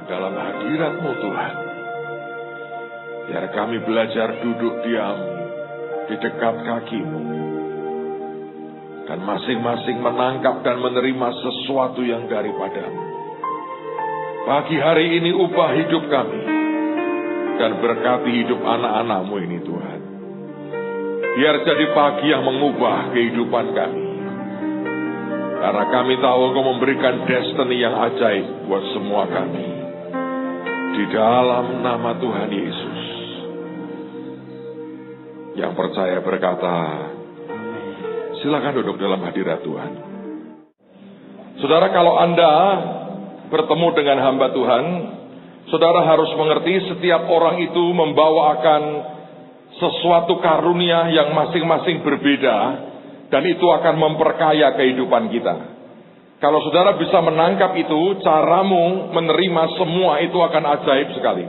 dalam hadirat-Mu Tuhan. Biar kami belajar duduk diam di dekat kaki-Mu. Dan masing-masing menangkap dan menerima sesuatu yang daripada-Mu. Pagi hari ini ubah hidup kami. Dan berkati hidup anak-anak-Mu ini Tuhan. Biar jadi pagi yang mengubah kehidupan kami. Karena kami tahu Engkau memberikan destiny yang ajaib buat semua kami. Di dalam nama Tuhan Yesus. Yang percaya berkata, silakan duduk dalam hadirat Tuhan. Saudara, kalau Anda bertemu dengan hamba Tuhan, saudara harus mengerti setiap orang itu membawakan sesuatu karunia yang masing-masing berbeda. Dan itu akan memperkaya kehidupan kita. Kalau saudara bisa menangkap itu, caramu menerima semua itu akan ajaib sekali.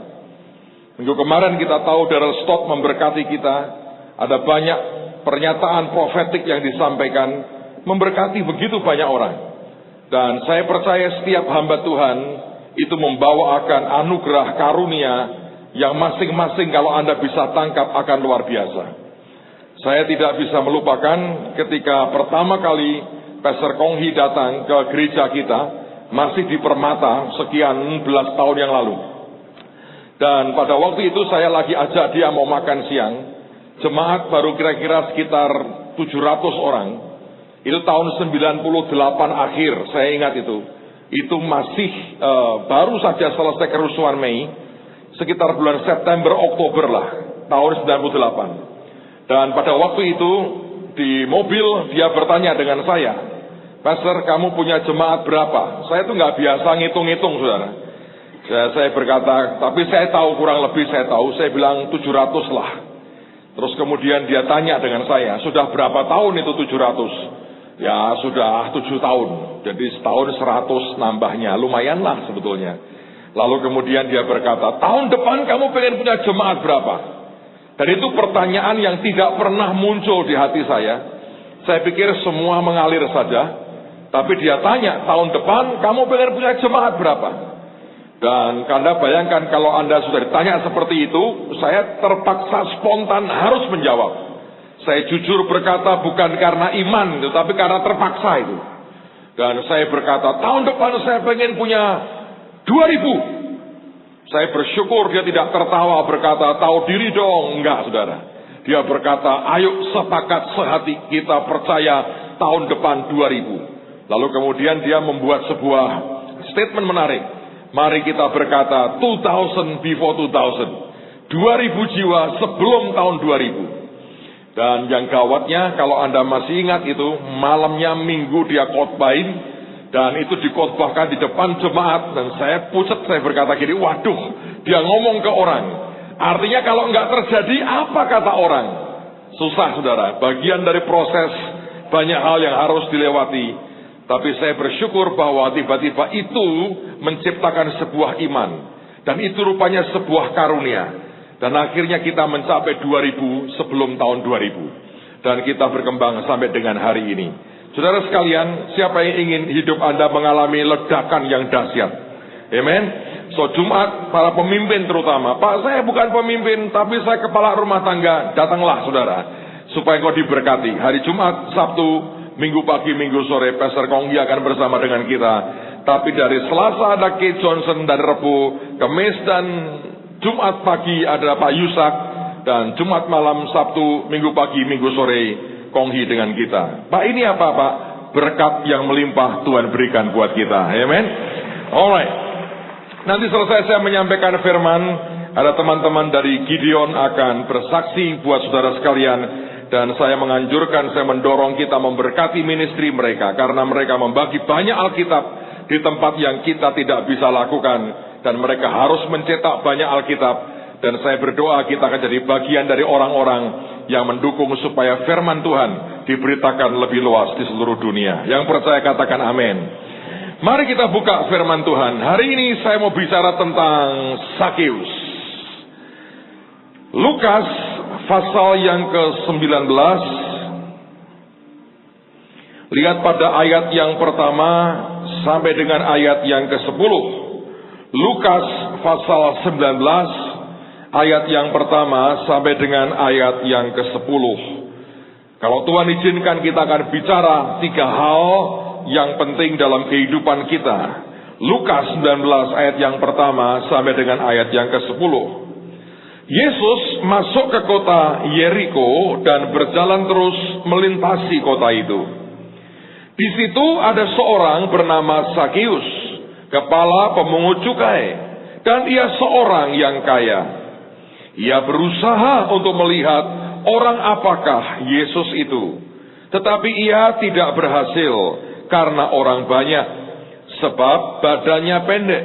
Minggu kemarin kita tahu Darrell Stott memberkati kita. Ada banyak pernyataan profetik yang disampaikan, memberkati begitu banyak orang. Dan saya percaya setiap hamba Tuhan itu membawakan anugerah karunia yang masing-masing kalau Anda bisa tangkap akan luar biasa. Saya tidak bisa melupakan ketika pertama kali Pastor Konghi datang ke gereja kita, masih di Permata sekian belas tahun yang lalu. Dan pada waktu itu saya lagi ajak dia mau makan siang. Jemaat baru kira-kira sekitar 700 orang. Itu tahun 98 akhir, saya ingat itu. Itu masih baru saja selesai kerusuhan Mei, sekitar bulan September, Oktober lah, tahun 98. Dan pada waktu itu di mobil dia bertanya dengan saya, Pastor, kamu punya jemaat berapa? Saya tuh nggak biasa ngitung-ngitung, saudara. Saya berkata, tapi saya tahu kurang lebih saya tahu. Saya bilang 700 lah. Terus kemudian dia tanya dengan saya, sudah berapa tahun itu 700? Ya sudah 7 tahun. Jadi setahun 100 nambahnya, lumayan lah sebetulnya. Lalu kemudian dia berkata, tahun depan kamu pengen punya jemaat berapa? Dan itu pertanyaan yang tidak pernah muncul di hati saya. Saya pikir semua mengalir saja. Tapi dia tanya, tahun depan kamu pengen punya jemaat berapa? Dan Anda bayangkan kalau Anda sudah ditanya seperti itu, saya terpaksa spontan harus menjawab. Saya jujur berkata bukan karena iman, tetapi karena terpaksa itu. Dan saya berkata, tahun depan saya pengen punya 2000. Saya bersyukur dia tidak tertawa berkata, tahu diri dong. Enggak, saudara. Dia berkata, ayo sepakat sehati kita percaya tahun depan 2000. Lalu kemudian dia membuat sebuah statement menarik. Mari kita berkata 2000 before 2000. 2000 jiwa sebelum tahun 2000. Dan yang gawatnya kalau Anda masih ingat itu, malamnya minggu dia khotbahin. Dan itu dikhotbahkan di depan jemaat. Dan saya pucat, saya berkata gini, waduh, dia ngomong ke orang. Artinya kalau nggak terjadi, apa kata orang? Susah, saudara. Bagian dari proses, banyak hal yang harus dilewati. Tapi saya bersyukur bahwa tiba-tiba itu menciptakan sebuah iman. Dan itu rupanya sebuah karunia. Dan akhirnya kita mencapai 2000 sebelum tahun 2000. Dan kita berkembang sampai dengan hari ini. Saudara sekalian, siapa yang ingin hidup Anda mengalami ledakan yang dahsyat? Amen. So Jumat, para pemimpin terutama, Pak, saya bukan pemimpin, tapi saya kepala rumah tangga. Datanglah saudara, supaya engkau diberkati. Hari Jumat, Sabtu, Minggu pagi, Minggu sore, Pastor Konghi akan bersama dengan kita. Tapi dari Selasa ada Kate Johnson, dan Rebu, Kamis dan Jumat pagi ada Pak Yusak, dan Jumat malam, Sabtu, Minggu pagi, Minggu sore, Konghi dengan kita. Pak, ini apa Pak? Berkat yang melimpah Tuhan berikan buat kita. Amen. Alright. Nanti selesai saya menyampaikan firman, ada teman-teman dari Gideon akan bersaksi buat saudara sekalian. Dan saya menganjurkan, saya mendorong kita memberkati ministry mereka. Karena mereka membagi banyak Alkitab di tempat yang kita tidak bisa lakukan. Dan mereka harus mencetak banyak Alkitab. Dan saya berdoa kita akan jadi bagian dari orang-orang yang mendukung supaya firman Tuhan diberitakan lebih luas di seluruh dunia. Yang percaya katakan amin. Mari kita buka firman Tuhan. Hari ini saya mau bicara tentang Sakeus. Lukas pasal yang ke-19. Lihat pada ayat yang pertama sampai dengan ayat yang ke-10. Lukas Lukas pasal 19 ayat yang pertama sampai dengan ayat yang ke-10. Kalau Tuhan izinkan, kita akan bicara 3 hal yang penting dalam kehidupan kita. Lukas 19 ayat yang pertama sampai dengan ayat yang ke-10. Yesus masuk ke kota Yeriko dan berjalan terus melintasi kota itu. Di situ ada seorang bernama Zakius, kepala pemungut cukai, dan ia seorang yang kaya. Ia berusaha untuk melihat orang apakah Yesus itu, tetapi ia tidak berhasil karena orang banyak, sebab badannya pendek.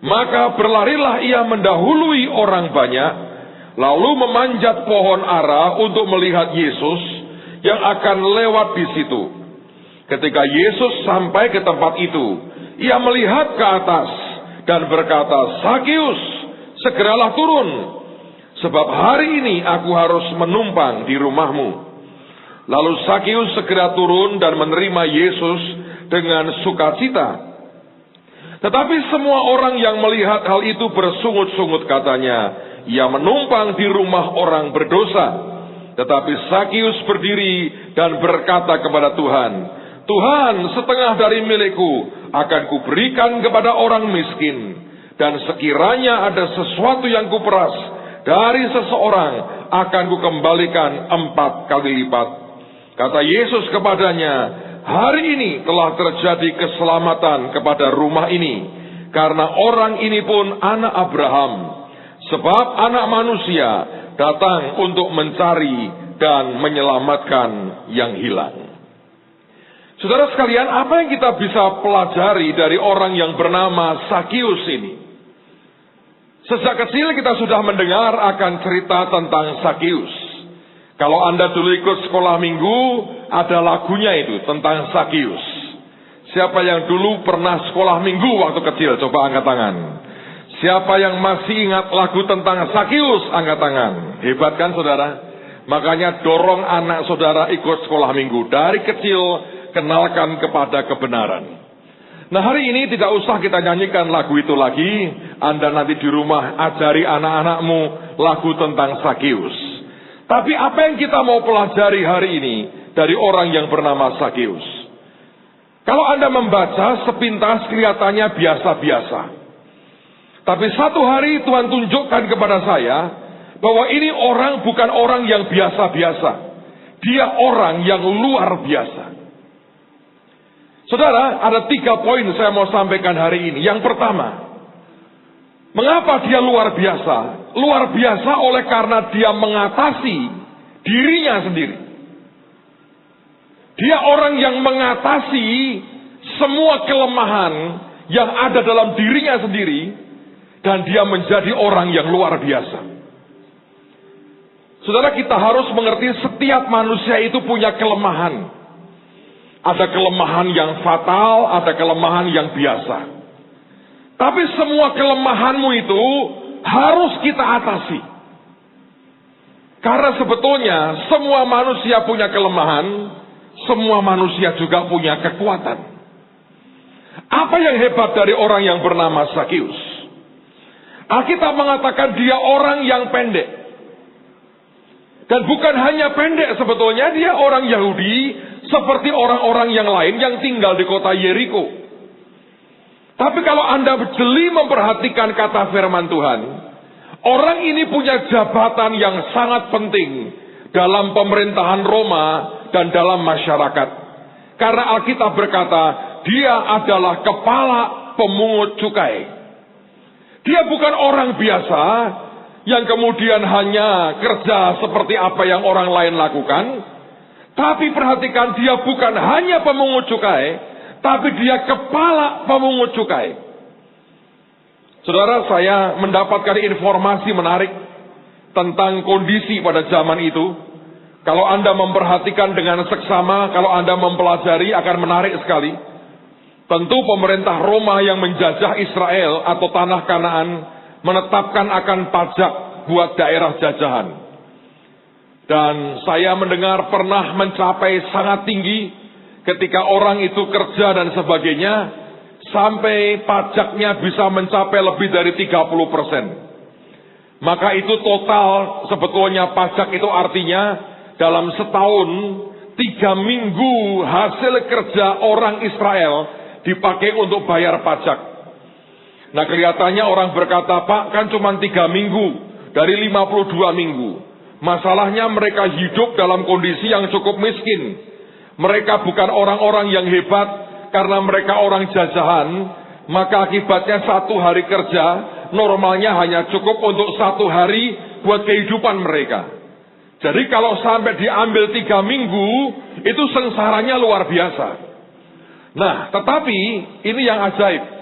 Maka berlarilah ia mendahului orang banyak, lalu memanjat pohon ara untuk melihat Yesus yang akan lewat di situ. Ketika Yesus sampai ke tempat itu, ia melihat ke atas dan berkata, "Zakius, segeralah turun, sebab hari ini aku harus menumpang di rumahmu." Lalu Zakius segera turun dan menerima Yesus dengan sukacita. Tetapi semua orang yang melihat hal itu bersungut-sungut, katanya, "Ia menumpang di rumah orang berdosa." Tetapi Zakius berdiri dan berkata kepada Tuhan, "Tuhan, setengah dari milikku akan kuberikan kepada orang miskin, dan sekiranya ada sesuatu yang kuperas dari seseorang, akan kukembalikan 4 kali lipat." Kata Yesus kepadanya, "Hari ini telah terjadi keselamatan kepada rumah ini, karena orang ini pun anak Abraham. Sebab anak manusia datang untuk mencari dan menyelamatkan yang hilang." Saudara sekalian, apa yang kita bisa pelajari dari orang yang bernama Zakius ini? Sejak kecil kita sudah mendengar akan cerita tentang Zakius. Kalau Anda dulu ikut sekolah minggu, ada lagunya itu tentang Zakius. Siapa yang dulu pernah sekolah minggu waktu kecil? Coba angkat tangan. Siapa yang masih ingat lagu tentang Zakius? Angkat tangan. Hebat kan saudara? Makanya dorong anak saudara ikut sekolah minggu. Dari kecil kenalkan kepada kebenaran. Nah, hari ini tidak usah kita nyanyikan lagu itu lagi. Anda nanti di rumah ajari anak-anakmu lagu tentang Zakius. Tapi apa yang kita mau pelajari hari ini dari orang yang bernama Zakius? Kalau Anda membaca sepintas kelihatannya biasa-biasa. Tapi satu hari Tuhan tunjukkan kepada saya bahwa ini orang bukan orang yang biasa-biasa. Dia orang yang luar biasa. Saudara, ada 3 poin saya mau sampaikan hari ini. Yang pertama, mengapa dia luar biasa? Luar biasa oleh karena dia mengatasi dirinya sendiri. Dia orang yang mengatasi semua kelemahan yang ada dalam dirinya sendiri, dan dia menjadi orang yang luar biasa. Saudara, kita harus mengerti setiap manusia itu punya kelemahan. Ada kelemahan yang fatal, ada kelemahan yang biasa. Tapi semua kelemahanmu itu harus kita atasi. Karena sebetulnya semua manusia punya kelemahan, semua manusia juga punya kekuatan. Apa yang hebat dari orang yang bernama Zakius? Alkitab mengatakan dia orang yang pendek. Dan bukan hanya pendek sebetulnya, dia orang Yahudi seperti orang-orang yang lain yang tinggal di kota Yeriko. Tapi kalau Anda jeli memperhatikan kata firman Tuhan, orang ini punya jabatan yang sangat penting dalam pemerintahan Roma dan dalam masyarakat. Karena Alkitab berkata, dia adalah kepala pemungut cukai. Dia bukan orang biasa yang kemudian hanya kerja seperti apa yang orang lain lakukan. Tapi perhatikan, dia bukan hanya pemungut cukai, tapi dia kepala pemungut cukai. Saudara, saya mendapatkan informasi menarik tentang kondisi pada zaman itu. Kalau Anda memperhatikan dengan seksama, kalau Anda mempelajari, akan menarik sekali. Tentu pemerintah Roma yang menjajah Israel atau tanah Kanaan menetapkan akan pajak buat daerah jajahan. Dan saya mendengar pernah mencapai sangat tinggi ketika orang itu kerja dan sebagainya. sampai pajaknya bisa mencapai lebih dari 30%. Maka itu total sebetulnya pajak itu artinya dalam setahun 3 minggu hasil kerja orang Israel dipakai untuk bayar pajak. Nah, kelihatannya orang berkata, Pak, kan cuma 3 minggu dari 52 minggu. Masalahnya mereka hidup dalam kondisi yang cukup miskin. Mereka bukan orang-orang yang hebat karena mereka orang jajahan. Maka akibatnya 1 hari kerja normalnya hanya cukup untuk 1 hari buat kehidupan mereka. Jadi kalau sampai diambil 3 minggu, itu sengsaranya luar biasa. Nah, tetapi ini yang ajaib.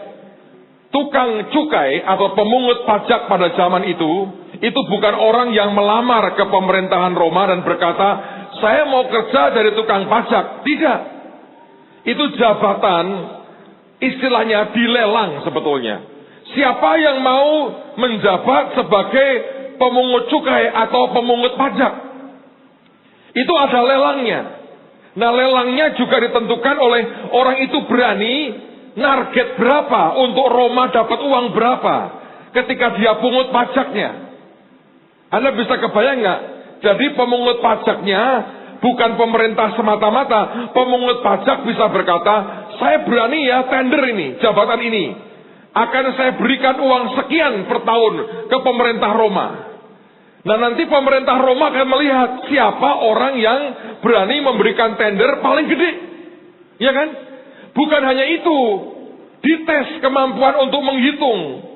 Tukang cukai atau pemungut pajak pada zaman itu bukan orang yang melamar ke pemerintahan Roma dan berkata, saya mau kerja dari tukang pajak. Tidak. Itu jabatan, istilahnya dilelang sebetulnya. Siapa yang mau menjabat sebagai pemungut cukai atau pemungut pajak? Itu ada lelangnya. Nah, lelangnya juga ditentukan oleh orang itu berani target berapa untuk Roma dapat uang berapa ketika dia pungut pajaknya. Anda bisa kebayang nggak? Jadi pemungut pajaknya bukan pemerintah semata-mata. Pemungut pajak bisa berkata, saya berani ya tender ini, jabatan ini. Akan saya berikan uang sekian per tahun ke pemerintah Roma. Nah, nanti pemerintah Roma akan melihat siapa orang yang berani memberikan tender paling gede. Ya kan? Bukan hanya itu. Dites kemampuan untuk menghitung.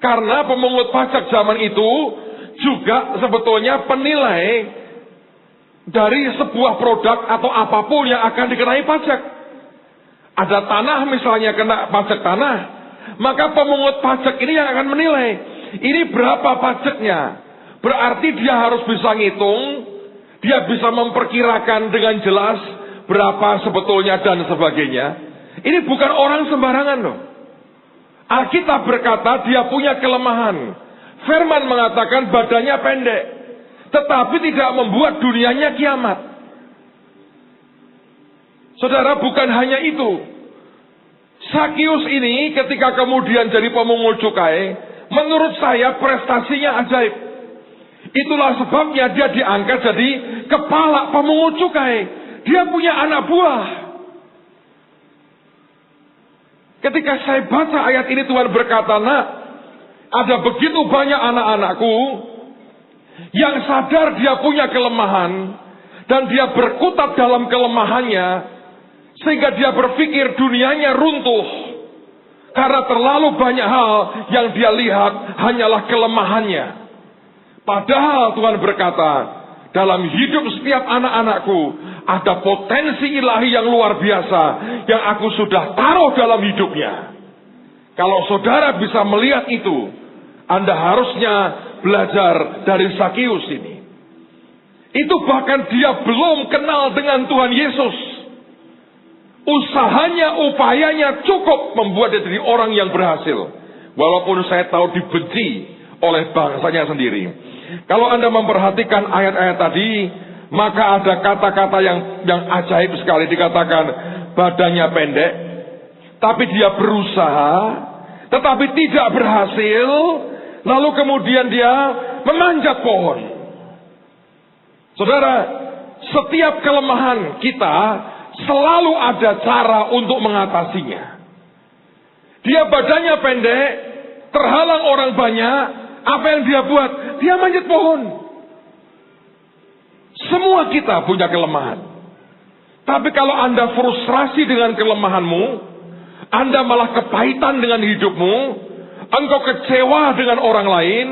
Karena pemungut pajak zaman itu juga sebetulnya penilai dari sebuah produk atau apapun yang akan dikenai pajak. Ada tanah misalnya kena pajak tanah. Maka pemungut pajak ini yang akan menilai. Ini berapa pajaknya. Berarti dia harus bisa ngitung. Dia bisa memperkirakan dengan jelas berapa sebetulnya dan sebagainya. Ini bukan orang sembarangan loh. Alkitab berkata dia punya kelemahan. Firman mengatakan badannya pendek. Tetapi tidak membuat dunianya kiamat. Saudara, bukan hanya itu. Sakius ini ketika kemudian jadi pemungut cukai, menurut saya prestasinya ajaib. Itulah sebabnya dia diangkat jadi kepala pemungut cukai. Dia punya anak buah. Ketika saya baca ayat ini, Tuhan berkata, nak, ada begitu banyak anak-anakku yang sadar dia punya kelemahan dan dia berkutat dalam kelemahannya. Sehingga dia berpikir dunianya runtuh. Karena terlalu banyak hal yang dia lihat hanyalah kelemahannya. Padahal Tuhan berkata, dalam hidup setiap anak-anakku ada potensi ilahi yang luar biasa yang aku sudah taruh dalam hidupnya. Kalau saudara bisa melihat itu, Anda harusnya belajar dari Sakius ini. Itu bahkan dia belum kenal dengan Tuhan Yesus. Usahanya, upayanya cukup membuat dia jadi orang yang berhasil. Walaupun saya tahu dibenci oleh bangsanya sendiri. Kalau Anda memperhatikan ayat-ayat tadi, maka ada kata-kata yang ajaib sekali. Dikatakan badannya pendek, tapi dia berusaha, tetapi tidak berhasil. Lalu kemudian dia memanjat pohon. Saudara, setiap kelemahan kita selalu ada cara untuk mengatasinya. Dia badannya pendek, terhalang orang banyak. Apa yang dia buat? Dia manjat pohon. Semua kita punya kelemahan. Tapi kalau Anda frustrasi dengan kelemahanmu, Anda malah kepahitan dengan hidupmu, engkau kecewa dengan orang lain,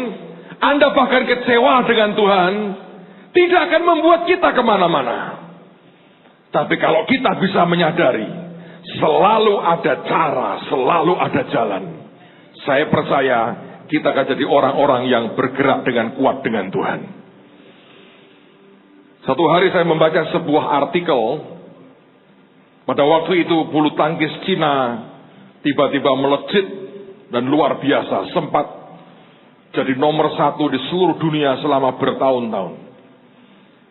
Anda bahkan kecewa dengan Tuhan, tidak akan membuat kita kemana-mana. Tapi kalau kita bisa menyadari, selalu ada cara, selalu ada jalan. Saya percaya kita akan jadi orang-orang yang bergerak dengan kuat dengan Tuhan. Satu hari saya membaca sebuah artikel. Pada waktu itu bulu tangkis Cina tiba-tiba melejit dan luar biasa. Sempat jadi nomor 1 di seluruh dunia selama bertahun-tahun.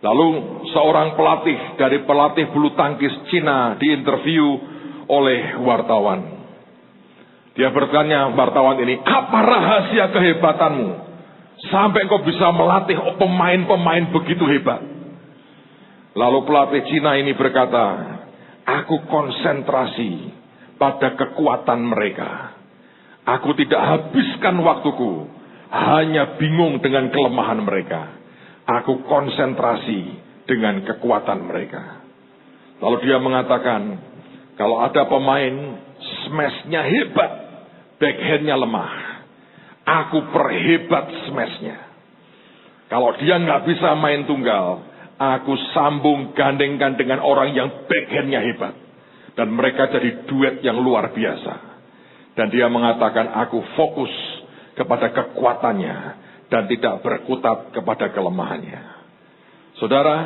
Lalu seorang pelatih dari pelatih bulu tangkis Cina diinterview oleh wartawan. Dia bertanya wartawan ini, apa rahasia kehebatanmu sampai kau bisa melatih pemain-pemain begitu hebat? Lalu pelatih Cina ini berkata, aku konsentrasi pada kekuatan mereka. Aku tidak habiskan waktuku hanya bingung dengan kelemahan mereka. Aku konsentrasi dengan kekuatan mereka. Lalu dia mengatakan, kalau ada pemain smashnya hebat, backhandnya lemah, aku perhebat smashnya. Kalau dia nggak bisa main tunggal, aku sambung gandengkan dengan orang yang backhandnya hebat. Dan mereka jadi duet yang luar biasa. Dan dia mengatakan, aku fokus kepada kekuatannya dan tidak berkutat kepada kelemahannya. Saudara,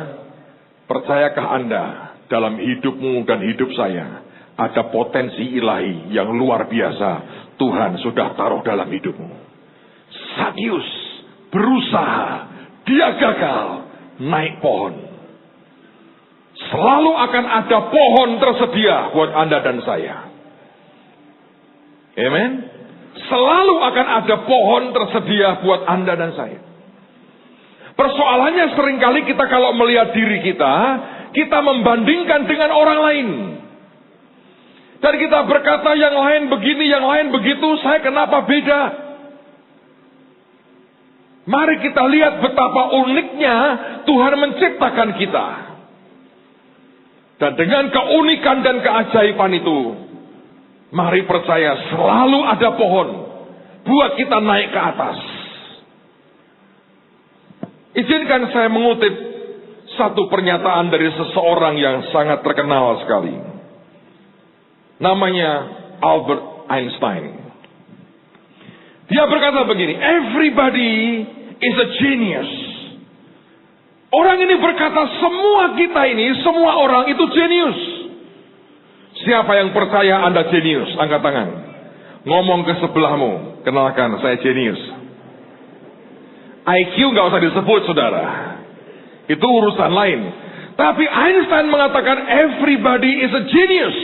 percayakah Anda dalam hidupmu dan hidup saya ada potensi ilahi yang luar biasa Tuhan sudah taruh dalam hidupmu? Sakius berusaha, dia gagal naik pohon. Selalu akan ada pohon tersedia buat Anda dan saya. Amen. Selalu akan ada pohon tersedia buat Anda dan saya. Persoalannya seringkali kita kalau melihat diri kita membandingkan dengan orang lain. Dan kita berkata yang lain begini, yang lain begitu, saya kenapa beda? Mari kita lihat betapa uniknya Tuhan menciptakan kita. Dan dengan keunikan dan keajaiban itu, mari percaya selalu ada pohon buat kita naik ke atas. Izinkan saya mengutip satu pernyataan dari seseorang yang sangat terkenal sekali. Namanya Albert Einstein. Dia berkata begini, everybody is a genius. Orang ini berkata semua kita ini, semua orang itu jenius. Siapa yang percaya Anda jenius? Angkat tangan. Ngomong ke sebelahmu, kenalkan saya jenius. IQ nggak usah disebut, saudara. Itu urusan lain. Tapi Einstein mengatakan everybody is a genius.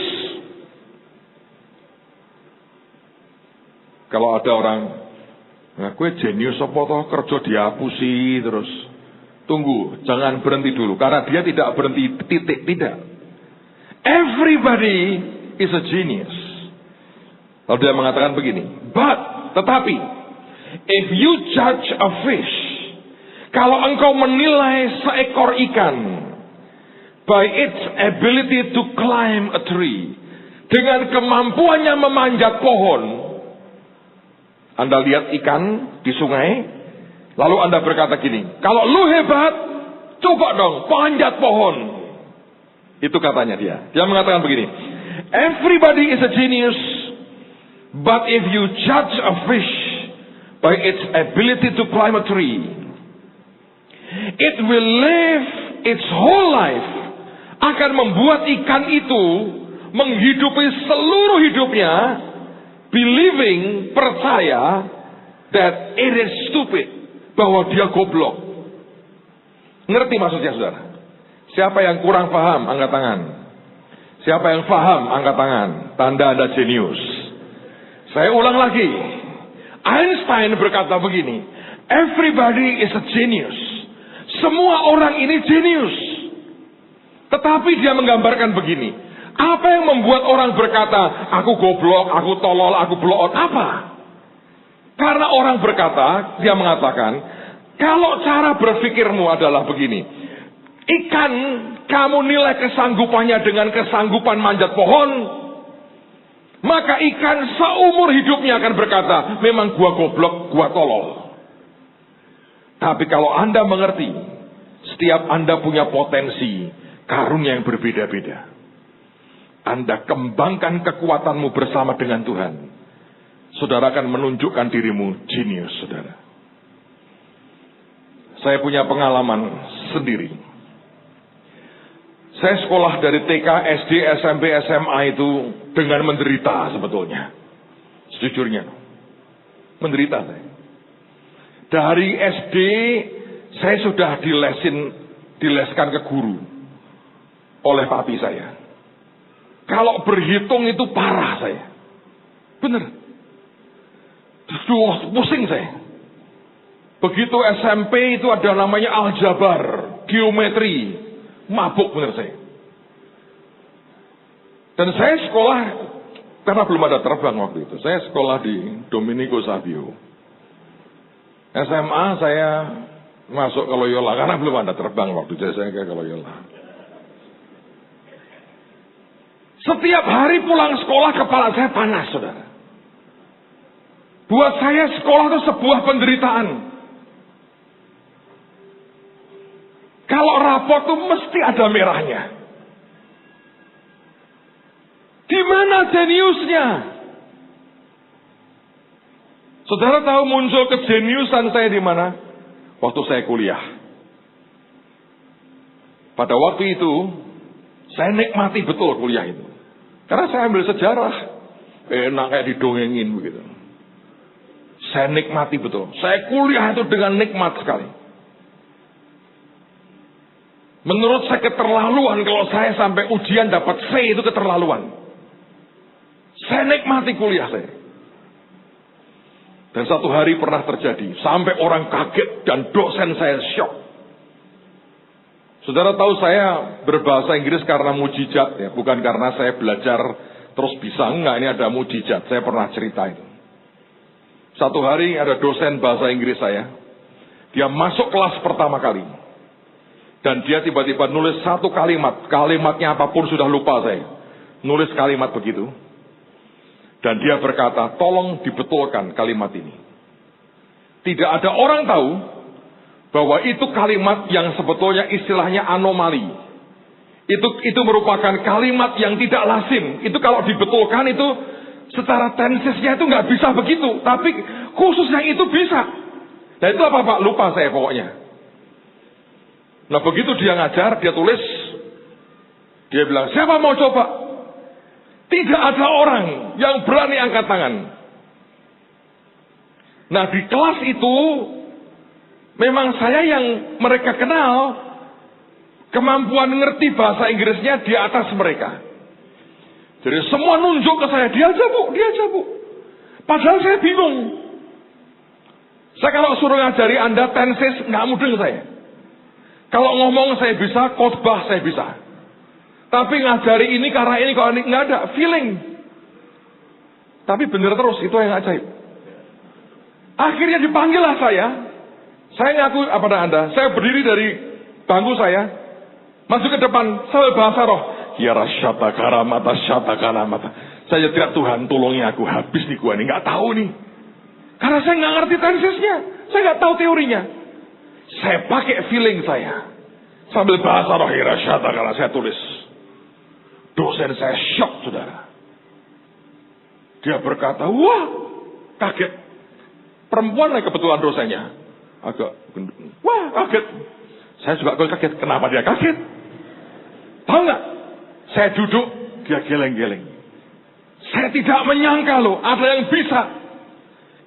Kalau ada orang, nah gue jenius apa toh kerja dihapusi terus. Tunggu, jangan berhenti dulu. Karena dia tidak berhenti titik, tidak. Everybody is a genius. Lalu dia mengatakan begini, tetapi, if you judge a fish, kalau engkau menilai seekor ikan by its ability to climb a tree, dengan kemampuannya memanjat pohon, Anda lihat ikan di sungai, lalu Anda berkata gini, kalau lu hebat, coba dong panjat pohon. Itu katanya dia. Dia mengatakan begini, everybody is a genius, but if you judge a fish by its ability to climb a tree, it will live its whole life, akan membuat ikan itu menghidupi seluruh hidupnya, believing, percaya, that it is stupid, bahwa dia goblok. Ngerti maksudnya, saudara? Siapa yang kurang paham, angkat tangan. Siapa yang paham, angkat tangan. Tanda Anda jenius. Saya ulang lagi. Einstein berkata begini, everybody is a genius. Semua orang ini jenius. Tetapi dia menggambarkan begini, apa yang membuat orang berkata, aku goblok, aku tolol, aku blow out? Apa? Karena orang berkata, dia mengatakan, kalau cara berpikirmu adalah begini, ikan kamu nilai kesanggupannya dengan kesanggupan manjat pohon, maka ikan seumur hidupnya akan berkata, memang gua goblok, gua tolol. Tapi kalau Anda mengerti, setiap Anda punya potensi, karunia yang berbeda-beda. Anda kembangkan kekuatanmu bersama dengan Tuhan. Saudara akan menunjukkan dirimu jenius, saudara. Saya punya pengalaman sendiri. Saya sekolah dari TK, SD, SMP, SMA itu dengan menderita sebetulnya. Sejujurnya. Menderita saya. Dari SD, saya sudah dileskan ke guru oleh papi saya. Kalau berhitung itu parah saya. Benar. Aduh, pusing saya. Begitu SMP itu ada namanya aljabar, geometri, mabuk bener saya. Dan saya sekolah, karena belum ada terbang waktu itu, saya sekolah di Domenico Savio. SMA saya masuk ke Loyola, karena belum ada terbang waktu itu, saya ke Loyola. Setiap hari pulang sekolah kepala saya panas, saudara. Buat saya sekolah itu sebuah penderitaan. Kalau rapor tuh mesti ada merahnya. Di mana jeniusnya? Saudara tahu muncul kejeniusan saya di mana? Waktu saya kuliah. Pada waktu itu, saya nikmati betul kuliah itu. Karena saya ambil sejarah. Enak kayak didongengin begitu. Saya nikmati betul. Saya kuliah itu dengan nikmat sekali. Menurut saya keterlaluan kalau saya sampai ujian dapat C itu keterlaluan. Saya nikmati kuliah saya. Dan satu hari pernah terjadi. Sampai orang kaget dan dosen saya syok. Saudara tahu saya berbahasa Inggris karena mujizat ya. Bukan karena saya belajar terus bisa. Enggak, ini ada mujizat. Saya pernah cerita itu. Satu hari ada dosen bahasa Inggris saya. Dia masuk kelas pertama kali. Dan dia tiba-tiba nulis satu kalimat. Kalimatnya apapun sudah lupa saya. Nulis kalimat begitu. Dan dia berkata, tolong dibetulkan kalimat ini. Tidak ada orang tahu bahwa itu kalimat yang sebetulnya istilahnya anomali. Itu merupakan kalimat yang tidak lazim. Itu kalau dibetulkan itu secara tensesnya itu nggak bisa begitu. Tapi khusus yang itu bisa. Nah itu apa Pak? Lupa saya pokoknya. Nah begitu dia ngajar, dia tulis. Dia bilang, siapa mau coba? Tidak ada orang yang berani angkat tangan. Nah di kelas itu, memang saya yang mereka kenal, kemampuan ngerti bahasa Inggrisnya di atas mereka. Jadi semua nunjuk ke saya, dia aja bu. Padahal saya bingung. Saya kalau suruh ngajari Anda tenses, nggak mudeng saya. Kalau ngomong saya bisa, khotbah saya bisa. Tapi ngajari ini karena ini, kalau ini nggak ada feeling. Tapi bener terus, itu yang ajaib. Akhirnya dipanggillah saya. Saya ngaku pada Anda, saya berdiri dari bangku saya, masuk ke depan, sambil bahasa roh. Ya rasyata karamata syata karamata. Saya teriak, Tuhan tolongi aku, habis nih gua nih, nggak tahu nih. Karena saya nggak ngerti tensesnya, saya nggak tahu teorinya. Saya pakai feeling saya. Sambil bahasa roh irasyata kalau saya tulis. Dosen saya syok, saudara. Dia berkata, wah, kaget. Perempuan lah kebetulan dosennya. Wah, kaget. Saya juga kaget. Kenapa dia kaget? Tahu nggak? Saya duduk, dia geleng-geleng. Saya tidak menyangka loh, ada yang bisa.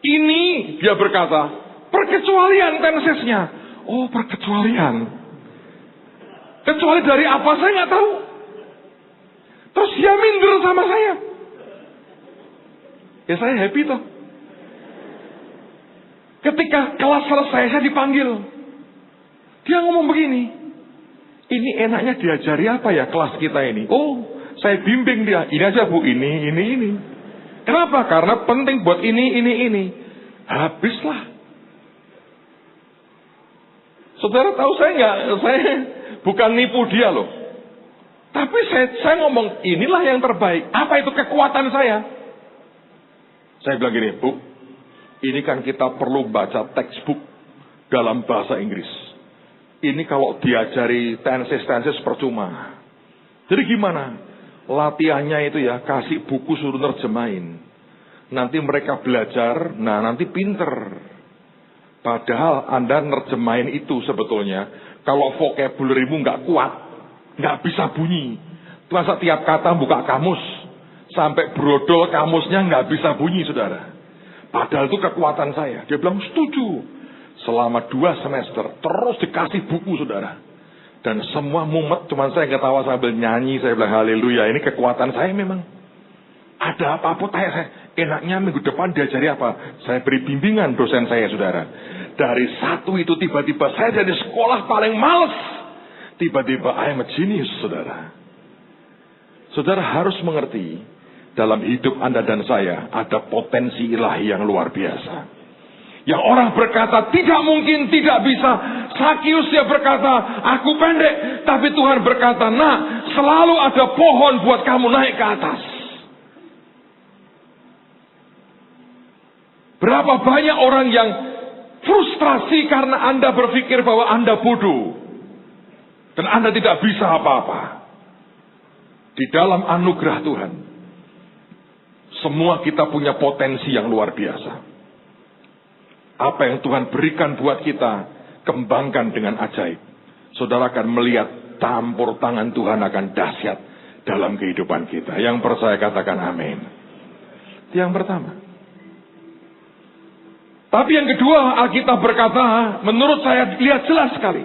Ini, dia berkata, perkecualian tensesnya. Oh, perkecualian. Kecuali dari apa saya nggak tahu. Terus dia minder sama saya. Ya saya happy toh. Ketika kelas selesai saya dipanggil. Dia ngomong begini. Ini enaknya diajari apa ya kelas kita ini? Oh, saya bimbing dia. Ini aja bu, ini. Kenapa? Karena penting buat ini. Habislah. Saudara tahu saya bukan nipu dia loh. Tapi saya ngomong, inilah yang terbaik. Apa itu kekuatan saya? Saya bilang gini, Bu, ini kan kita perlu baca textbook dalam bahasa Inggris. Ini kalau diajari tenses percuma. Jadi gimana? Latihannya itu ya, kasih buku suruh nerjemahin. Nanti mereka belajar, nanti pinter. Padahal Anda nerjemahin itu sebetulnya, kalau vocabulary-mu nggak kuat, nggak bisa bunyi. Masa tiap kata buka kamus, sampai brodol kamusnya nggak bisa bunyi, saudara. Padahal itu kekuatan saya. Dia bilang setuju. Selama 2 semester, terus dikasih buku, saudara. Dan semua mumet, cuman saya ketawa sambil nyanyi. Saya bilang haleluya, ini kekuatan saya memang. Ada apa-apa tanya saya, enaknya minggu depan diajari apa? Saya beri bimbingan dosen saya, saudara. Dari 1 itu tiba-tiba saya dari sekolah paling males. Tiba-tiba I am a genius, saudara. Saudara harus mengerti, dalam hidup Anda dan saya ada potensi ilahi yang luar biasa. Yang orang berkata tidak mungkin, tidak bisa. Sakius dia berkata, aku pendek. Tapi Tuhan berkata, nah, selalu ada pohon buat kamu naik ke atas. Berapa banyak orang yang frustrasi karena Anda berpikir bahwa Anda bodoh. Dan Anda tidak bisa apa-apa. Di dalam anugerah Tuhan, semua kita punya potensi yang luar biasa. Apa yang Tuhan berikan buat kita, kembangkan dengan ajaib. Saudara akan melihat campur tangan Tuhan akan dahsyat dalam kehidupan kita. Yang percaya katakan amin. Itu yang pertama. Tapi yang kedua, Alkitab berkata, menurut saya lihat jelas sekali.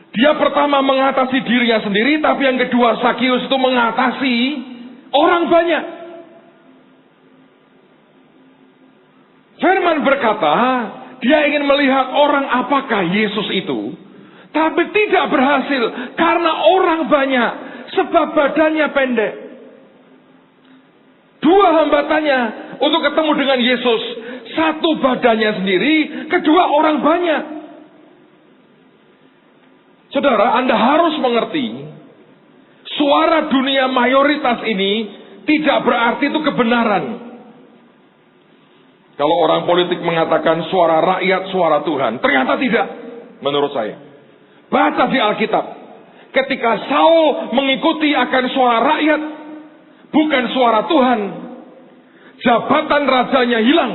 Dia pertama mengatasi dirinya sendiri, tapi yang kedua Sakius itu mengatasi orang banyak. Firman berkata, dia ingin melihat orang apakah Yesus itu, tapi tidak berhasil karena orang banyak, sebab badannya pendek. 2 hambatannya untuk ketemu dengan Yesus. 1 badannya sendiri, kedua orang banyak. Saudara, Anda harus mengerti, suara dunia mayoritas ini tidak berarti itu kebenaran. Kalau orang politik mengatakan suara rakyat, suara Tuhan, ternyata tidak, menurut saya. Baca di Alkitab, ketika Saul mengikuti akan suara rakyat, bukan suara Tuhan, jabatan rajanya hilang.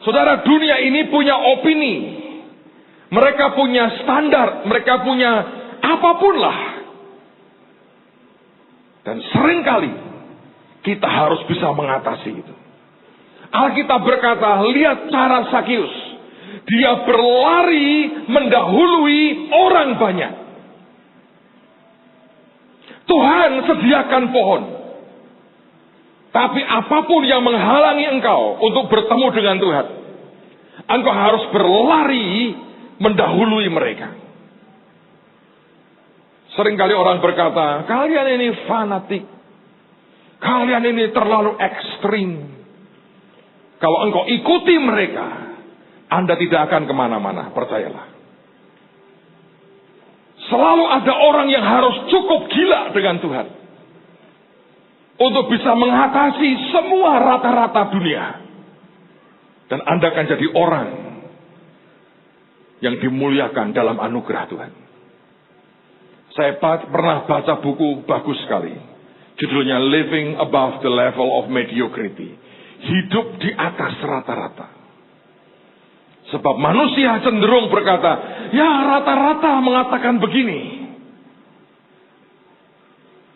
Saudara, dunia ini punya opini. Mereka punya standar, mereka punya apapun lah. Dan seringkali kita harus bisa mengatasi itu. Alkitab berkata, lihat cara Sakius. Dia berlari mendahului orang banyak. Tuhan sediakan pohon. Tapi apapun yang menghalangi engkau untuk bertemu dengan Tuhan, engkau harus berlari mendahului mereka. Seringkali orang berkata, kalian ini fanatik. Kalian ini terlalu ekstrim. Kalau engkau ikuti mereka, Anda tidak akan kemana-mana, percayalah. Selalu ada orang yang harus cukup gila dengan Tuhan untuk bisa mengatasi semua rata-rata dunia. Dan Anda akan jadi orang yang dimuliakan dalam anugerah Tuhan. Saya pernah baca buku bagus sekali. Judulnya Living Above the Level of Mediocrity. Hidup di atas rata-rata. Sebab manusia cenderung berkata, ya rata-rata mengatakan begini.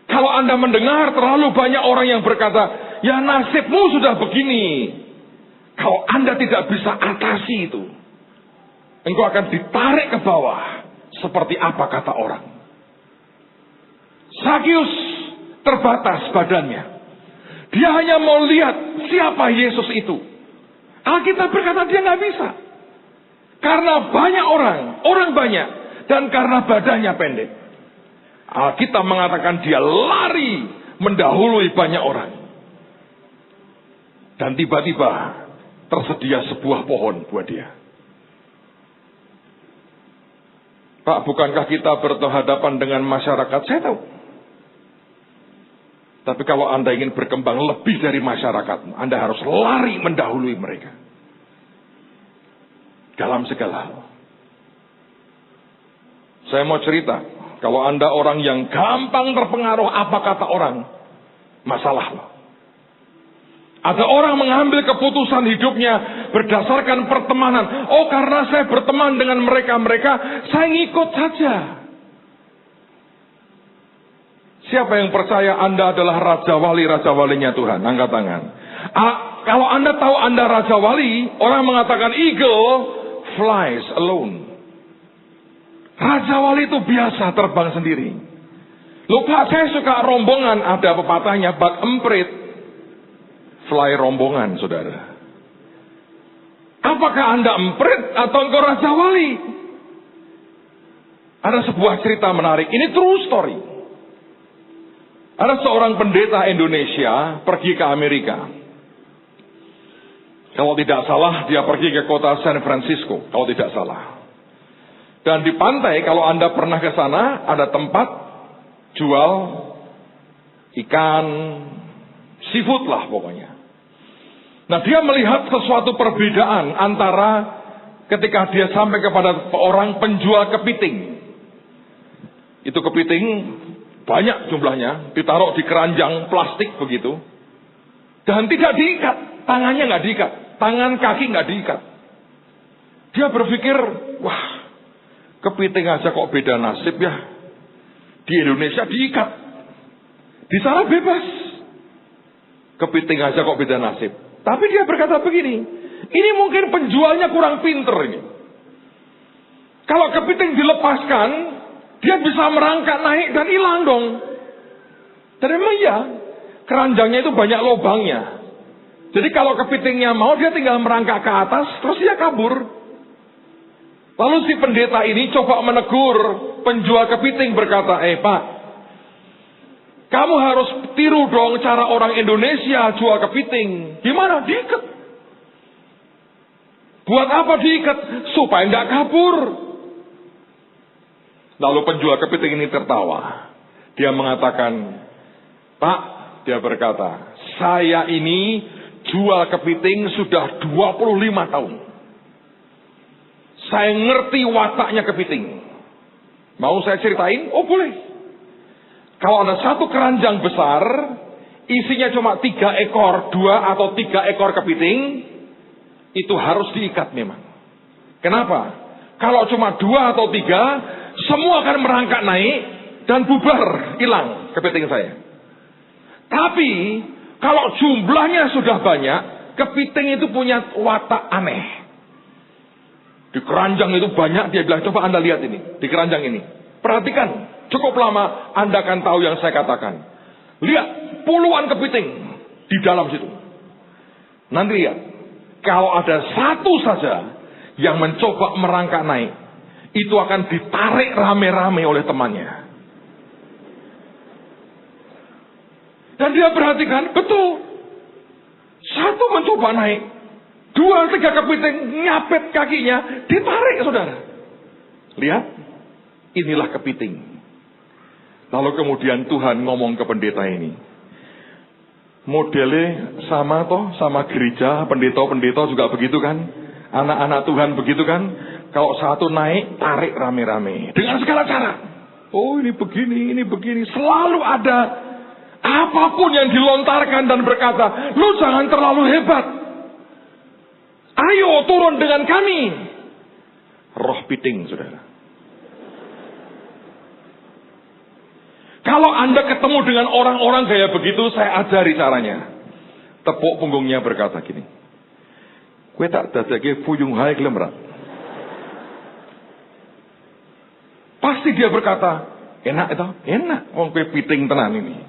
Kalau Anda mendengar terlalu banyak orang yang berkata, ya nasibmu sudah begini. Kalau Anda tidak bisa atasi itu, engkau akan ditarik ke bawah. Seperti apa kata orang. Sakius terbatas badannya. Dia hanya mau lihat siapa Yesus itu. Alkitab berkata dia nggak bisa. Karena banyak orang banyak. Dan karena badannya pendek. Alkitab mengatakan dia lari mendahului banyak orang. Dan tiba-tiba tersedia sebuah pohon buat dia. Pak, bukankah kita berhadapan dengan masyarakat? Saya tahu. Tapi kalau Anda ingin berkembang lebih dari masyarakat, Anda harus lari mendahului mereka. Dalam segala hal. Saya mau cerita, kalau Anda orang yang gampang terpengaruh apa kata orang, masalah loh. Ada orang mengambil keputusan hidupnya berdasarkan pertemanan. Oh, karena saya berteman dengan mereka, saya ngikut saja. Siapa yang percaya Anda adalah Raja Walinya Tuhan? Angkat tangan. Kalau Anda tahu Anda Raja Wali, orang mengatakan eagle flies alone. Raja Wali itu biasa terbang sendiri. Lupa, saya suka rombongan, ada pepatahnya, bak emprit fly rombongan, saudara. Apakah Anda emprit atau engkau Raja Wali? Ada sebuah cerita menarik. Ini true story. Ada seorang pendeta Indonesia pergi ke Amerika. Kalau tidak salah, dia pergi ke kota San Francisco. Kalau tidak salah. Dan di pantai, kalau Anda pernah ke sana, ada tempat jual ikan, seafood lah pokoknya. Nah, dia melihat sesuatu perbedaan antara ketika dia sampai kepada orang penjual kepiting. Itu kepiting banyak jumlahnya, ditaruh di keranjang plastik begitu. Dan tidak diikat, tangannya nggak diikat, tangan kaki nggak diikat. Dia berpikir, wah, kepiting aja kok beda nasib ya. Di Indonesia diikat, di sana bebas. Kepiting aja kok beda nasib. Tapi dia berkata begini, ini mungkin penjualnya kurang pinter ini. Kalau kepiting dilepaskan, dia bisa merangkak naik dan hilang dong. Dan memang iya, keranjangnya itu banyak lubangnya. Jadi kalau kepitingnya mau, dia tinggal merangkak ke atas, terus dia kabur. Lalu si pendeta ini coba menegur penjual kepiting, berkata, Pak, kamu harus tiru dong cara orang Indonesia jual kepiting. Gimana? Diikat. Buat apa diikat? Supaya tidak kabur. Lalu penjual kepiting ini tertawa. Dia mengatakan, Pak, dia berkata, saya ini jual kepiting sudah 25 tahun. Saya ngerti wataknya kepiting. Mau saya ceritain? Oh boleh. Kalau ada satu keranjang besar, isinya cuma 3 ekor, 2 atau 3 ekor kepiting, itu harus diikat memang. Kenapa? Kalau cuma 2 atau 3, semua akan merangkak naik dan bubar, hilang kepiting saya. Tapi, kalau jumlahnya sudah banyak, kepiting itu punya watak aneh. Di keranjang itu banyak, dia bilang, coba Anda lihat ini, di keranjang ini. Perhatikan. Cukup lama Anda akan tahu yang saya katakan. Lihat, puluhan kepiting di dalam situ. Nanti lihat, kalau ada satu saja yang mencoba merangkak naik, itu akan ditarik rame-rame oleh temannya. Dan dia perhatikan, betul. Satu mencoba naik, 2, 3 kepiting nyapet kakinya, ditarik saudara. Lihat, inilah kepiting. Lalu kemudian Tuhan ngomong ke pendeta ini. Modelnya sama toh, sama gereja, pendeta-pendeta juga begitu kan. Anak-anak Tuhan begitu kan. Kalau satu naik, tarik rame-rame. Dengan segala cara. Oh ini begini. Selalu ada apapun yang dilontarkan dan berkata, lu jangan terlalu hebat. Ayo turun dengan kami. Roh piting saudara. Kalau Anda ketemu dengan orang-orang gaya begitu, saya ajari caranya. Tepuk punggungnya berkata gini. Kue tak dadake fuyung hai gelem ra. Pasti dia berkata, enak itu, enak. Wong kue piting tenan ini.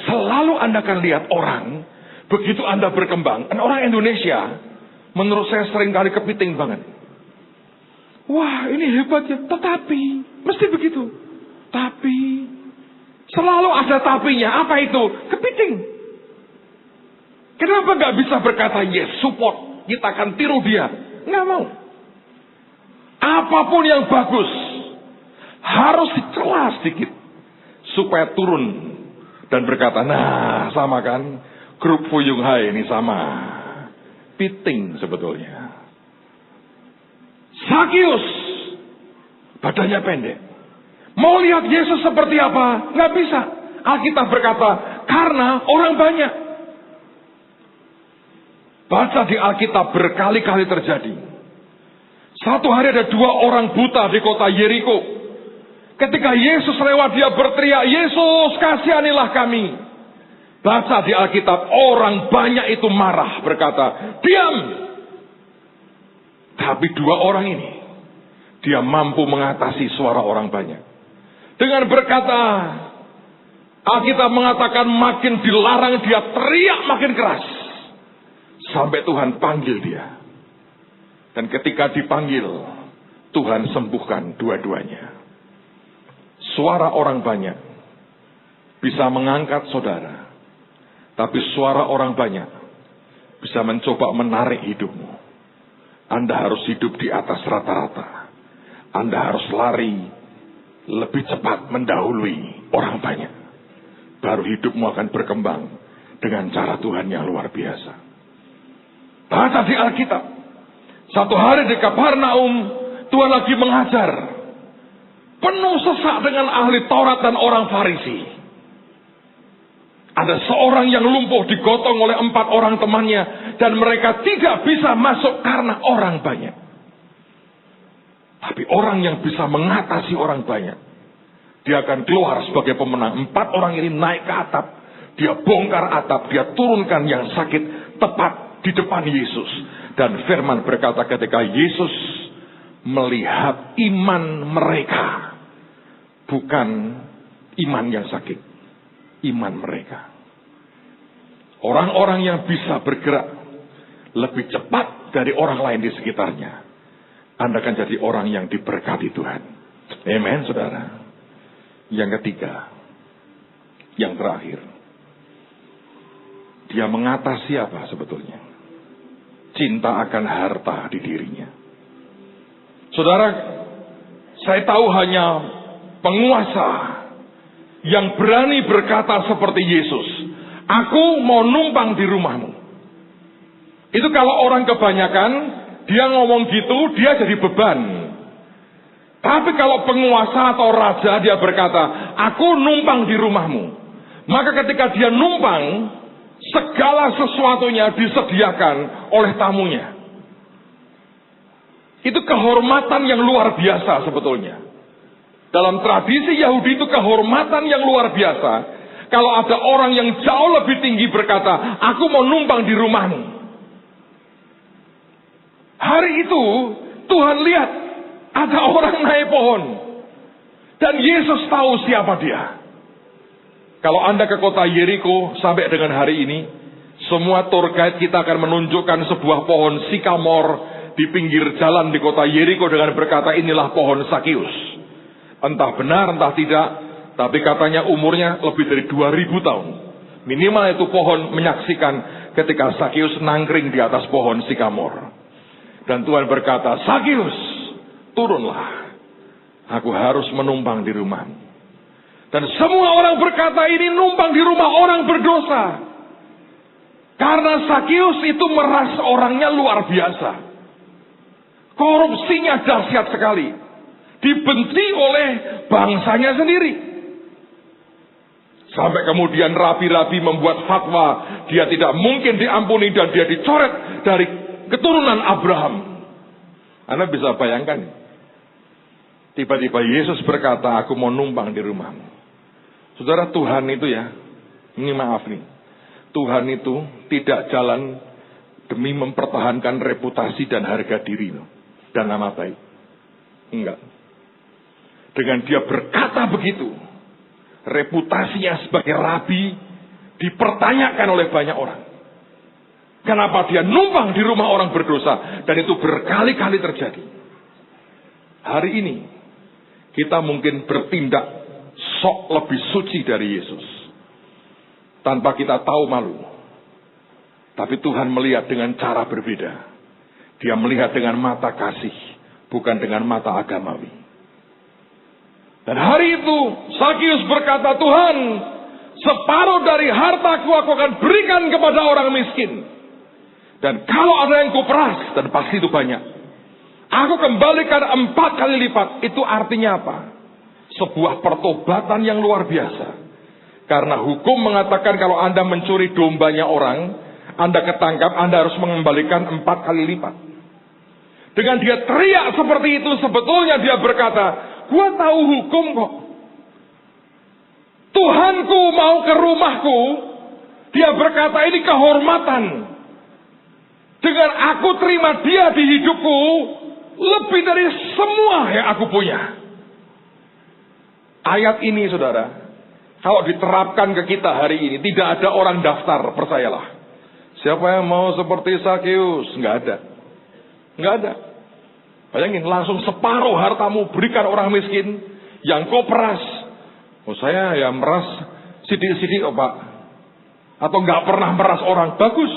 Selalu Anda akan lihat orang, begitu Anda berkembang. Dan orang Indonesia, menurut saya seringkali kepiting banget. Wah ini hebat ya, tetapi, mesti begitu. Tapi, selalu ada tapinya. Apa itu? Kepiting. Kenapa gak bisa berkata yes, support, kita akan tiru dia? Nggak mau. Apapun yang bagus harus dicela sedikit supaya turun dan berkata, nah sama kan, grup Fuyung Hai ini sama. Piting sebetulnya. Sakius badannya pendek. Mau lihat Yesus seperti apa? Nggak bisa. Alkitab berkata, karena orang banyak. Baca di Alkitab berkali-kali terjadi. Satu hari ada 2 orang buta di kota Yeriko. Ketika Yesus lewat, dia berteriak, Yesus kasihanilah kami. Baca di Alkitab, orang banyak itu marah, berkata, diam. Tapi 2 orang ini, dia mampu mengatasi suara orang banyak. Dengan berkata, Alkitab mengatakan makin dilarang dia teriak makin keras. Sampai Tuhan panggil dia. Dan ketika dipanggil, Tuhan sembuhkan dua-duanya. Suara orang banyak bisa mengangkat saudara. Tapi suara orang banyak bisa mencoba menarik hidupmu. Anda harus hidup di atas rata-rata. Anda harus lari lebih cepat mendahului orang banyak. Baru hidupmu akan berkembang dengan cara Tuhan yang luar biasa. Baca di Alkitab. Satu hari di Kapernaum, Tuhan lagi mengajar. Penuh sesak dengan ahli Taurat dan orang Farisi. Ada seorang yang lumpuh digotong oleh 4 orang temannya. Dan mereka tidak bisa masuk karena orang banyak. Tapi orang yang bisa mengatasi orang banyak, dia akan keluar sebagai pemenang. 4 orang ini naik ke atap. Dia bongkar atap. Dia turunkan yang sakit tepat di depan Yesus. Dan firman berkata ketika Yesus melihat iman mereka. Bukan iman yang sakit. Iman mereka. Orang-orang yang bisa bergerak lebih cepat dari orang lain di sekitarnya. Anda akan jadi orang yang diberkati Tuhan. Amen, saudara. Yang ketiga. Yang terakhir. Dia mengatasi apa sebetulnya? Cinta akan harta di dirinya. Saudara, saya tahu hanya penguasa yang berani berkata seperti Yesus, aku mau numpang di rumahmu. Itu kalau orang kebanyakan, dia ngomong gitu, dia jadi beban. Tapi kalau penguasa atau raja, dia berkata, aku numpang di rumahmu. Maka ketika dia numpang, segala sesuatunya disediakan oleh tamunya. Itu kehormatan yang luar biasa sebetulnya. Dalam tradisi Yahudi itu kehormatan yang luar biasa. Kalau ada orang yang jauh lebih tinggi berkata, aku mau numpang di rumahmu. Hari itu Tuhan lihat ada orang naik pohon. Dan Yesus tahu siapa dia. Kalau Anda ke kota Yeriko sampai dengan hari ini, semua tour guide kita akan menunjukkan sebuah pohon sikamor di pinggir jalan di kota Yeriko dengan berkata, inilah pohon Sakius. Entah benar entah tidak, tapi katanya umurnya lebih dari 2000 tahun. Minimal itu pohon menyaksikan ketika Sakius nangkring di atas pohon sikamor. Dan Tuhan berkata, Sakius, turunlah. Aku harus menumpang di rumahmu. Dan semua orang berkata ini numpang di rumah orang berdosa. Karena Sakius itu merasa orangnya luar biasa. Korupsinya dahsyat sekali. Dibenci oleh bangsanya sendiri. Sampai kemudian rabi-rabi membuat fatwa. Dia tidak mungkin diampuni dan dia dicoret dari keturunan Abraham. Anda bisa bayangkan. Tiba-tiba Yesus berkata, aku mau numpang di rumahmu. Saudara, Tuhan itu ya, ini maaf nih. Tuhan itu tidak jalan demi mempertahankan reputasi dan harga diri dan nama baik. Enggak. Dengan dia berkata begitu, reputasinya sebagai rabi dipertanyakan oleh banyak orang. Kenapa dia numpang di rumah orang berdosa? Dan itu berkali-kali terjadi. Hari ini kita mungkin bertindak sok lebih suci dari Yesus. Tanpa kita tahu malu. Tapi Tuhan melihat dengan cara berbeda. Dia melihat dengan mata kasih. Bukan dengan mata agamawi. Dan hari itu Sakius berkata, Tuhan, separuh dari hartaku aku akan berikan kepada orang miskin. Dan kalau ada yang kuperas, dan pasti itu banyak, aku kembalikan 4 kali lipat. Itu artinya apa? Sebuah pertobatan yang luar biasa. Karena hukum mengatakan kalau Anda mencuri dombanya orang, Anda ketangkap, Anda harus mengembalikan 4 kali lipat. Dengan dia teriak seperti itu, sebetulnya dia berkata, gua tahu hukum kok. Tuhanku mau ke rumahku. Dia berkata ini kehormatan. Dengan aku terima dia di hidupku, lebih dari semua yang aku punya. Ayat ini saudara, kalau diterapkan ke kita hari ini, tidak ada orang daftar, percayalah. Siapa yang mau seperti Sakeus? Nggak ada. Nggak ada. Bayangin, langsung separuh hartamu berikan orang miskin yang kau peras. Oh, saya ya meras sidik-sidik, oh Pak. Atau nggak pernah meras orang. Bagus.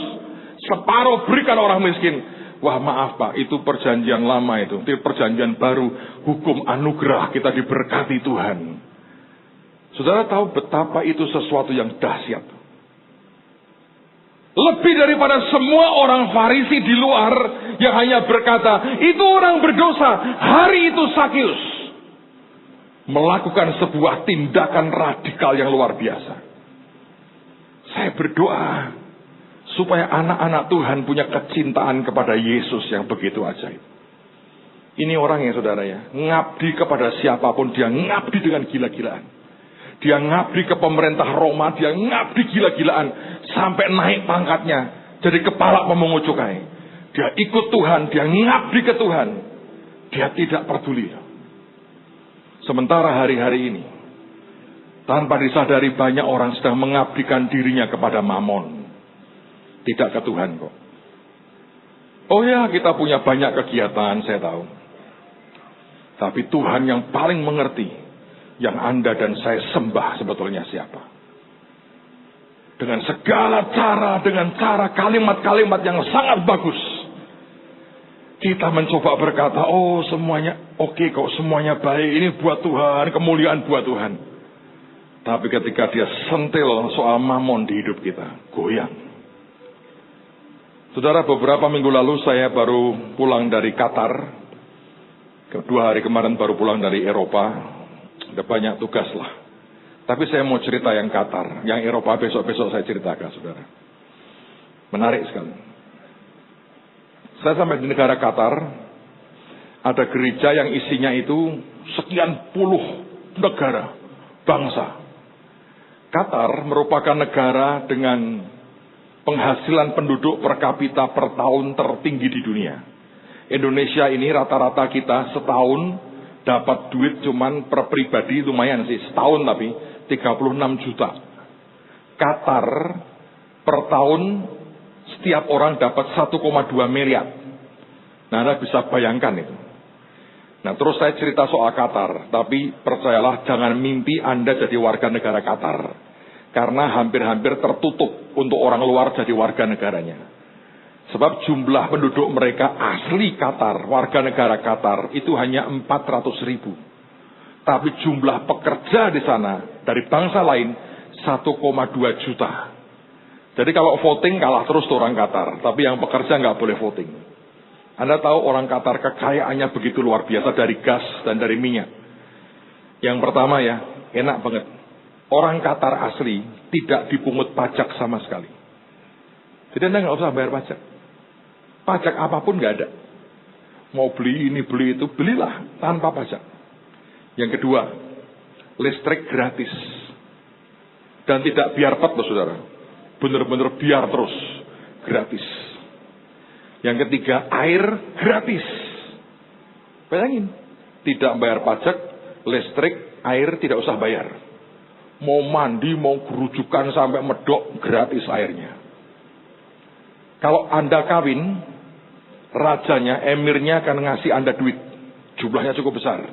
Separuh berikan orang miskin. Wah, maaf Pak, itu perjanjian lama itu. Itu perjanjian baru. Hukum anugerah, kita diberkati Tuhan. Saudara tahu betapa itu sesuatu yang dahsyat. Lebih daripada semua orang Farisi di luar yang hanya berkata, itu orang berdosa. Hari itu Sakeus melakukan sebuah tindakan radikal yang luar biasa. Saya berdoa supaya anak-anak Tuhan punya kecintaan kepada Yesus yang begitu ajaib. Ini orang yang saudara ya, ngabdi kepada siapapun, dia ngabdi dengan gila-gilaan. Dia ngabdi ke pemerintah Roma, dia ngabdi gila-gilaan. Sampai naik pangkatnya, jadi kepala pemungut cukai. Dia ikut Tuhan, dia ngabdi ke Tuhan. Dia tidak peduli. Sementara hari-hari ini, tanpa disadari banyak orang sedang mengabdikan dirinya kepada Mamon. Tidak ke Tuhan kok. Oh ya, kita punya banyak kegiatan, saya tahu. Tapi Tuhan yang paling mengerti yang Anda dan saya sembah sebetulnya siapa. Dengan segala cara, dengan cara kalimat-kalimat yang sangat bagus. Kita mencoba berkata, oh semuanya oke kok, semuanya baik, ini buat Tuhan, kemuliaan buat Tuhan. Tapi ketika dia sentil soal mamon di hidup kita, goyang. Saudara, beberapa minggu lalu saya baru pulang dari Qatar. 2 hari kemarin baru pulang dari Eropa. Ada banyak tugas lah. Tapi saya mau cerita yang Qatar. Yang Eropa besok-besok saya ceritakan, saudara. Menarik sekali. Saya sampai di negara Qatar. Ada gereja yang isinya itu sekian puluh negara, bangsa. Qatar merupakan negara dengan penghasilan penduduk per kapita per tahun tertinggi di dunia. Indonesia ini rata-rata kita setahun dapat duit cuman per pribadi lumayan sih. Setahun tapi 36 juta. Qatar per tahun setiap orang dapat 1,2 miliar. Nah, Anda bisa bayangkan itu. Nah, terus saya cerita soal Qatar. Tapi percayalah, jangan mimpi Anda jadi warga negara Qatar. Karena hampir-hampir tertutup untuk orang luar jadi warga negaranya. Sebab jumlah penduduk mereka asli Qatar, warga negara Qatar, itu hanya 400.000. Tapi jumlah pekerja di sana dari bangsa lain 1,2 juta. Jadi kalau voting kalah terus tuh orang Qatar. Tapi yang pekerja nggak boleh voting. Anda tahu orang Qatar kekayaannya begitu luar biasa dari gas dan dari minyak. Yang pertama ya, enak banget. Orang Qatar asli tidak dipungut pajak sama sekali. Jadi Anda nggak usah bayar pajak. Pajak apapun nggak ada. Mau beli ini, beli itu, belilah tanpa pajak. Yang kedua, listrik gratis. Dan tidak biar pet loh saudara. Benar-benar biar terus. Gratis. Yang ketiga, air gratis. Bayangin. Tidak bayar pajak, listrik, air tidak usah bayar. Mau mandi, mau gerujukan sampai medok, gratis airnya. Kalau Anda kawin, rajanya, emirnya akan ngasih Anda duit. Jumlahnya cukup besar.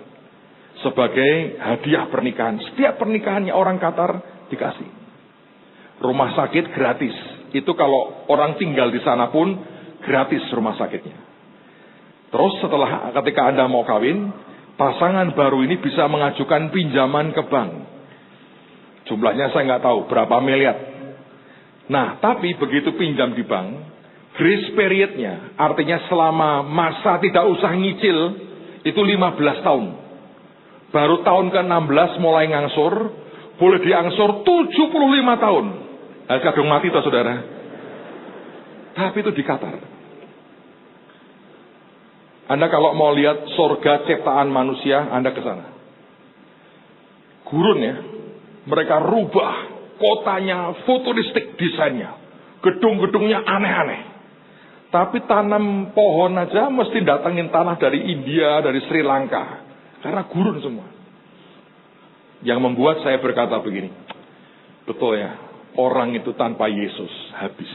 Sebagai hadiah pernikahan. Setiap pernikahannya orang Qatar dikasih. Rumah sakit gratis. Itu kalau orang tinggal di sana pun gratis rumah sakitnya. Terus ketika Anda mau kawin, pasangan baru ini bisa mengajukan pinjaman ke bank. Jumlahnya saya nggak tahu berapa miliar. Nah, tapi begitu pinjam di bank, grace periodnya, artinya selama masa tidak usah nyicil, itu 15 tahun. Baru tahun ke-16 mulai ngangsur, boleh diangsur 75 tahun. Nah, kadang mati toh saudara. Tapi itu di Qatar. Anda kalau mau lihat surga ciptaan manusia, Anda ke sana. Gurun ya. Mereka rubah kotanya, futuristik desainnya. Gedung-gedungnya aneh-aneh. Tapi tanam pohon aja mesti datangin tanah dari India, dari Sri Lanka. Karena gurun semua. Yang membuat saya berkata begini. Betul ya, orang itu tanpa Yesus habis.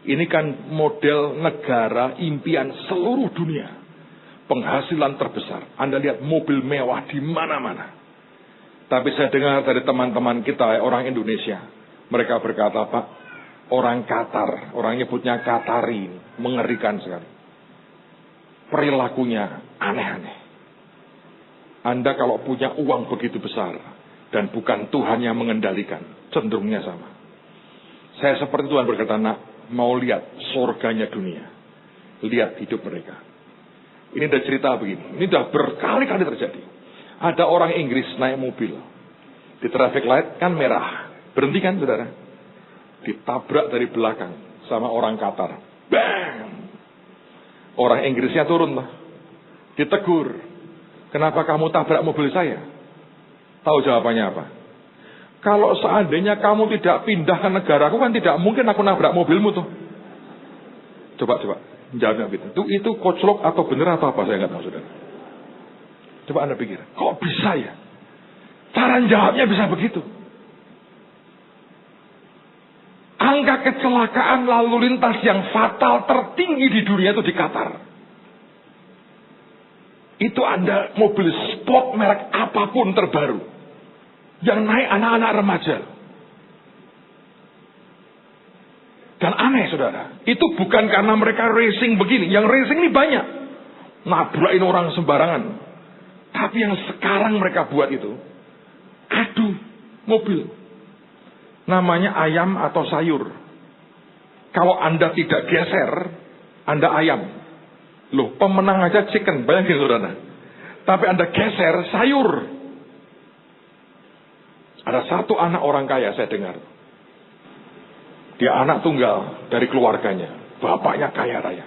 Ini kan model negara impian seluruh dunia. Penghasilan terbesar. Anda lihat mobil mewah di mana-mana. Tapi saya dengar dari teman-teman kita, orang Indonesia. Mereka berkata, Pak, orang Qatar, orang nyebutnya Qatari, mengerikan sekali. Perilakunya aneh-aneh. Anda kalau punya uang begitu besar, dan bukan Tuhan yang mengendalikan, cenderungnya sama. Saya seperti Tuhan berkata, nak, mau lihat surganya dunia. Lihat hidup mereka. Ini udah cerita begini. Ini udah berkali-kali terjadi. Ada orang Inggris naik mobil. Di traffic light kan merah. Berhenti kan saudara? Ditabrak dari belakang sama orang Qatar. Bang! Orang Inggrisnya turun lah. Ditegur. Kenapa kamu tabrak mobil saya? Tahu jawabannya apa? Kalau seandainya kamu tidak pindah ke negaraku kan tidak mungkin aku nabrak mobilmu tuh. Coba. Jawabnya gitu. Itu koclok atau benar atau apa? Saya nggak tahu saudara. Coba Anda pikir. Kok bisa ya? Cara jawabnya bisa begitu. Angka kecelakaan lalu lintas yang fatal tertinggi di dunia itu di Qatar. Itu Anda mobil sport merek apapun terbaru. Yang naik anak-anak remaja. Dan aneh saudara, itu bukan karena mereka racing begini. Yang racing ini banyak. Nabrakin orang sembarangan. Tapi yang sekarang mereka buat itu, adu mobil. Namanya ayam atau sayur. Kalau Anda tidak geser, Anda ayam. Loh, pemenang aja chicken, bayangin saudara. Tapi Anda geser, sayur. Ada satu anak orang kaya saya dengar. Dia anak tunggal dari keluarganya. Bapaknya kaya raya.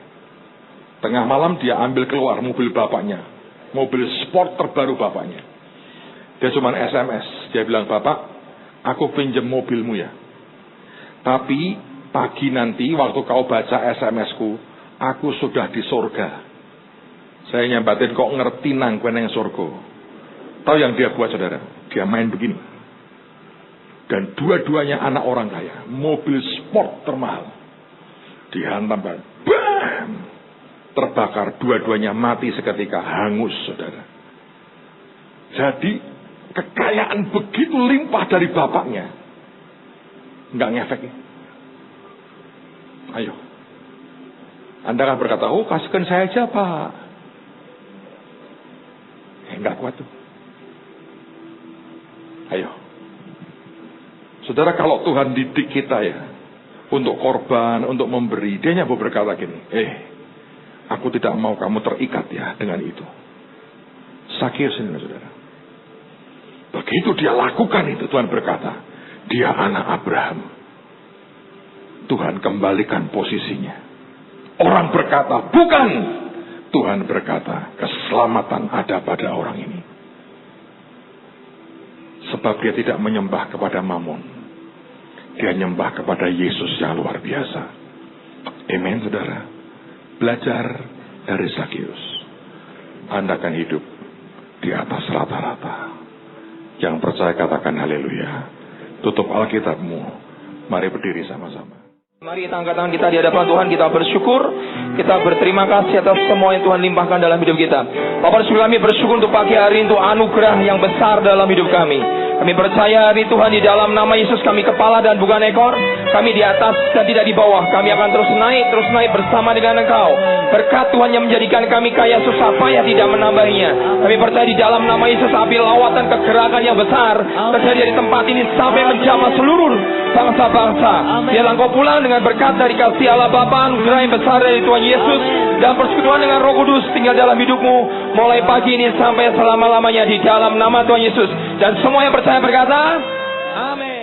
Tengah malam dia ambil keluar mobil bapaknya. Mobil sport terbaru bapaknya. Dia cuma SMS. Dia bilang, Bapak, aku pinjam mobilmu ya. Tapi pagi nanti waktu kau baca SMS-ku, aku sudah di surga. Saya nyambatin kok ngerti nang kue nang surga. Tahu yang dia buat saudara? Dia main begini. Dan dua-duanya anak orang kaya. Mobil sport termahal. Dihantam. Bam! Terbakar. Dua-duanya mati seketika. Hangus saudara. Jadi kekayaan begitu limpah dari bapaknya. Nggak ngefek ya? Ayo. Anda kan berkata, oh kasihkan saya aja Pak. Nggak kuat tuh. Ayo. Saudara, kalau Tuhan didik kita ya, untuk korban, untuk memberi, dia nyabu berkata gini, aku tidak mau kamu terikat ya dengan itu. Sakius ini saudara. Begitu dia lakukan itu, Tuhan berkata, dia anak Abraham. Tuhan kembalikan posisinya. Orang berkata, bukan. Tuhan berkata, keselamatan ada pada orang ini. Sebab dia tidak menyembah kepada Mammon. Dia nyembah kepada Yesus yang luar biasa. Amen saudara. Belajar dari Sakius. Anda akan hidup di atas rata-rata. Yang percaya katakan haleluya. Tutup Alkitabmu. Mari berdiri sama-sama. Mari kita angkat tangan kita di hadapan Tuhan, kita bersyukur, kita berterima kasih atas semua yang Tuhan limpahkan dalam hidup kita. Bapak Surgawi, kami bersyukur untuk pagi hari untuk anugerah yang besar dalam hidup kami. Kami percaya hari Tuhan di dalam nama Yesus kami kepala dan bukan ekor. Kami di atas dan tidak di bawah. Kami akan terus naik bersama dengan Engkau. Berkat Tuhan yang menjadikan kami kaya susah payah tidak menambahinya. Kami percaya di dalam nama Yesus api lawatan kegerakan yang besar terjadi di tempat ini sampai menjamah seluruh bangsa-bangsa. Biarlah Engkau pulang dengan berkat dari kasih Allah Bapa, anugerah yang besar dari Tuhan Yesus dan persekutuan dengan Roh Kudus tinggal dalam hidupmu mulai pagi ini sampai selama-lamanya di dalam nama Tuhan Yesus. Dan semua yang percaya berkata, amin.